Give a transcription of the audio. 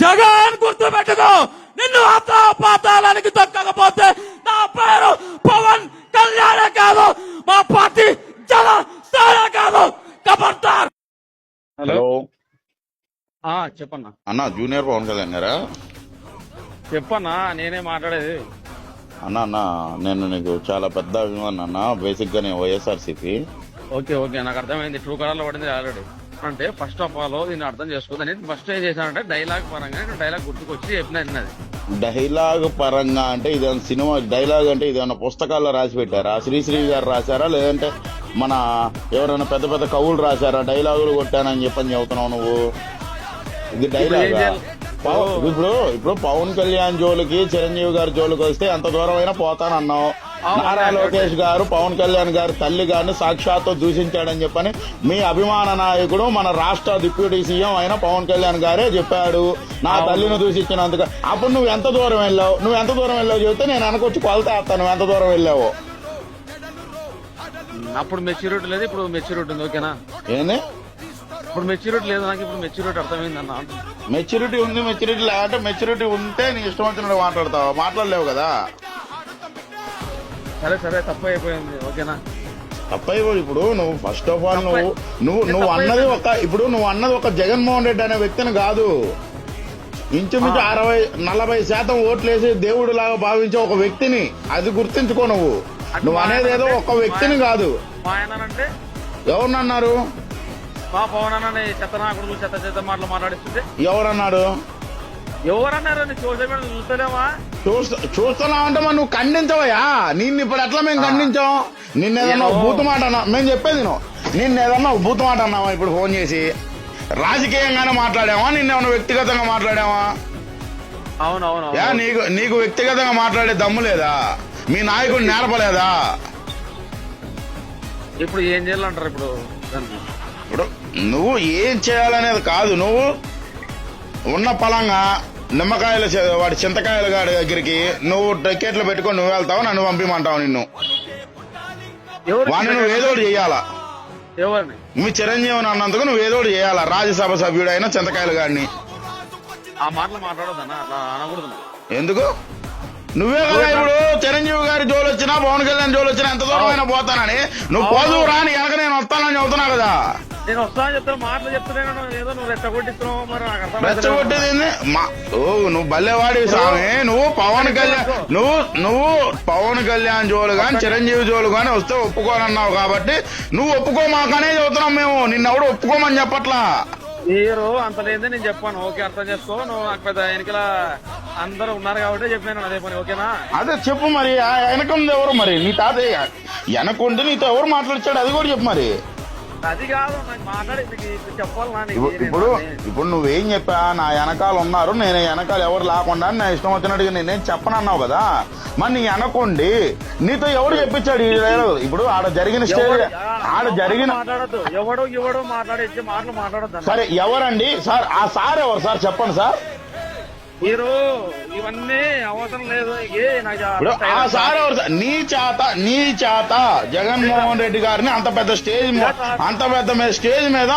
జగన్ గుర్తు పెట్టుకో, నిన్ను పాతాళానికి తొక్కకపోతే నా పేరు పవన్ కళ్యాణ్ కాదు, మా పార్టీ జనసేన కాదు. కబర్దార్. హలో చెప్పన్నా. అన్న జూనియర్ పవన్ కళ్యాణ్ గారా? చెప్పన్నా, నేనే మాట్లాడేది. అన్న నేను నీకు చాలా పెద్ద అభిమానం అన్న. బేసిక్ గా నేను వైఎస్ఆర్సీపీ. ఓకే నాకు అర్థమైంది. ట్రూ కలర్ లో పడింది ఆల్రెడీ. అంటే ఫస్ట్ ఆఫ్ ఆల్ దీన్ని అర్థం చేసుకోదని ఫస్ట్ ఏం చేశానంటే డైలాగ్ పరంగా డైలాగ్ గుర్తుకొచ్చి చెప్పినది. డైలాగ్ పరంగా అంటే ఇదేమన్నా సినిమా డైలాగ్ అంటే ఇదేమన్నా పుస్తకాల్లో రాసి పెట్టారా? శ్రీశ్రీ గారు రాశారా, లేదంటే మన ఎవరైనా పెద్ద పెద్ద కవులు రాశారా? డైలాగులు కొట్టానని చెప్పని చెబుతున్నావు నువ్వు. ఇది డైలాగ్. ఇప్పుడు పవన్ కళ్యాణ్ జోలికి చిరంజీవి గారి జోలికి వస్తే ఎంత దూరం అయినా పోతానన్నావు. నారా లోకేష్ గారు పవన్ కళ్యాణ్ గారి తల్లి గారిని సాక్షాత్తు దూషించాడని చెప్పని మీ అభిమాన నాయకుడు మన రాష్ట్ర డిప్యూటీ సీఎం అయిన పవన్ కళ్యాణ్ గారే చెప్పాడు, నా తల్లిని దూషించినందుకు. అప్పుడు నువ్వు ఎంత దూరం వెళ్ళావు చెబితే నేను వెనకొచ్చి కొలతా వేస్తాను. నువ్వు ఎంత దూరం వెళ్ళావు? అప్పుడు మెచ్యూరిటీ లేదు, ఇప్పుడు మెచ్యూరిటీ ఉంది. ఓకేనా? ఏంది ఇప్పుడు మెచ్యూరిటీ లేదు నాకు. ఇప్పుడు మెచ్యూరిటీ అర్థమైంది అన్న. మెచ్యూరిటీ ఉంది, మెచ్యూరిటీ లేదంటే మెచ్యూరిటీ ఉంటే నీ ఇష్టం వచ్చినట్టు మాట్లాడతావా? మాట్లాడలేవు కదా. సరే తప్పు అయిపోయింది. ఓకేనా? తప్పైపోయి ఇప్పుడు నువ్వు ఫస్ట్ ఆఫ్ ఆల్ నువ్వు అన్నది ఒక జగన్మోహన్ రెడ్డి అనే వ్యక్తిని కాదు. ఇంచుమించు 40% ఓట్లేసి దేవుడు లాగా భావించే ఒక వ్యక్తిని. అది గుర్తించుకో. నువ్వు అనేది ఏదో ఒక వ్యక్తిని కాదు. మా ఆయనంటే ఎవరినన్నారు? మా పవన్ అన్న చెత్త నాకుడు చెత్త మాటలు మాట్లాడిస్తుంటే ఎవరన్నారు? ఎవరన్నారు? Social media చూస్తలేవా? చూస్తున్నావంటే మరి నువ్వు ఖండించవయ్యా. నిన్ను ఇప్పుడు ఎట్లా మేము ఖండించాం? నిన్నేదన్నా బూతు మాట అన్నా? మేము చెప్పేది నిన్నేదన్నా బూతు మాట అన్నావా? ఇప్పుడు ఫోన్ చేసి రాజకీయంగానే మాట్లాడావా? నిన్నేమన్నా వ్యక్తిగతంగా మాట్లాడావా? అవునవును. నీకు వ్యక్తిగతంగా మాట్లాడే దమ్ము లేదా? మీ నాయకుడు నేర్పలేదా? ఇప్పుడు ఏం చేయాలంటారు? ఇప్పుడు నువ్వు ఏం చేయాలనేది కాదు. నువ్వు ఉన్న పలంగా నిమ్మకాయలు వాడి చింతకాయల గాడి దగ్గరికి నువ్వు టికెట్లు పెట్టుకొని నువ్వు వెళ్తావు, నన్ను పంపిమంటావు. నిన్ను వాడిని నువ్వు ఏదోటి చేయాలా? ఎవరిని? మీ చిరంజీవిని అన్నందుకు నువ్వు ఏదోటి చేయాలా. రాజ్యసభ సభ్యుడు అయిన చింతకాయల గాడిని ఆ మాటలు మాట్లాడొద్దన్నా, అనకూడదు. ఎందుకు? నువ్వే కదా ఇప్పుడు చిరంజీవి గారి జోలు వచ్చినా పవన్ కళ్యాణ్ జోలు వచ్చినా ఎంత దూరం అయినా పోతానని నువ్వు పోదు రాని వెనక నేను వస్తానని చెబుతున్నా కదా. నేను వస్తానని చెప్తాను, మాటలు చెప్తున్నాను. ఏదో నువ్వు రెచ్చగొట్టిస్తున్నావు. మరి రెచ్చగొట్టేది నువ్వు బల్లెవాడివి స్వామి. నువ్వు పవన్ కళ్యాణ్ జోలు గాని చిరంజీవి జోలు గాని వస్తే ఒప్పుకోనన్నావు కాబట్టి నువ్వు ఒప్పుకోమాకనే చెబుతున్నాం మేము. నిన్నెవడు ఒప్పుకోమని చెప్పట్లా. మీరు అంత లేదే నేను చెప్పాను. ఓకే, అర్థం చేసుకో. నువ్వు నాకు పెద్ద ఎన్నికల అందరూ ఉన్నారు కాబట్టి చెప్పాను అదే పని. ఓకేనా? అదే చెప్పు. మరి వెనకుంది ఎవరు? మరి నీ తాతయ్య వెనకుండి నీతో ఎవరు మాట్లాడిచాడు? అది కూడా చెప్పు. మరి అది కాదు నాకు మాట్లాడి చెప్పాలి. ఇప్పుడు నువ్వేం చెప్పా? నా వెనకాల ఉన్నారు, నేను వెనకాల ఎవరు లేకుండా నా ఇష్టం వచ్చినట్టుగా నేనేం చెప్పనన్నావు కదా. మరి నీ వెనకుండి నీతో ఎవరు చెప్పించాడు? ఇప్పుడు ఆడ జరిగిన స్టేజ్ మాట్లాడద్దు. ఎవడో మాట్లాడే మాటలు మాట్లాడద్దు. సరే ఎవరండి సార్? ఆ సార్ ఎవరు సార్? చెప్పండి సార్. మీరు ఇవన్నీ అవసరం లేదు. ఆ సార్ ఎవరు? నీ చేత జగన్మోహన్ రెడ్డి గారిని అంత పెద్ద స్టేజ్ మీద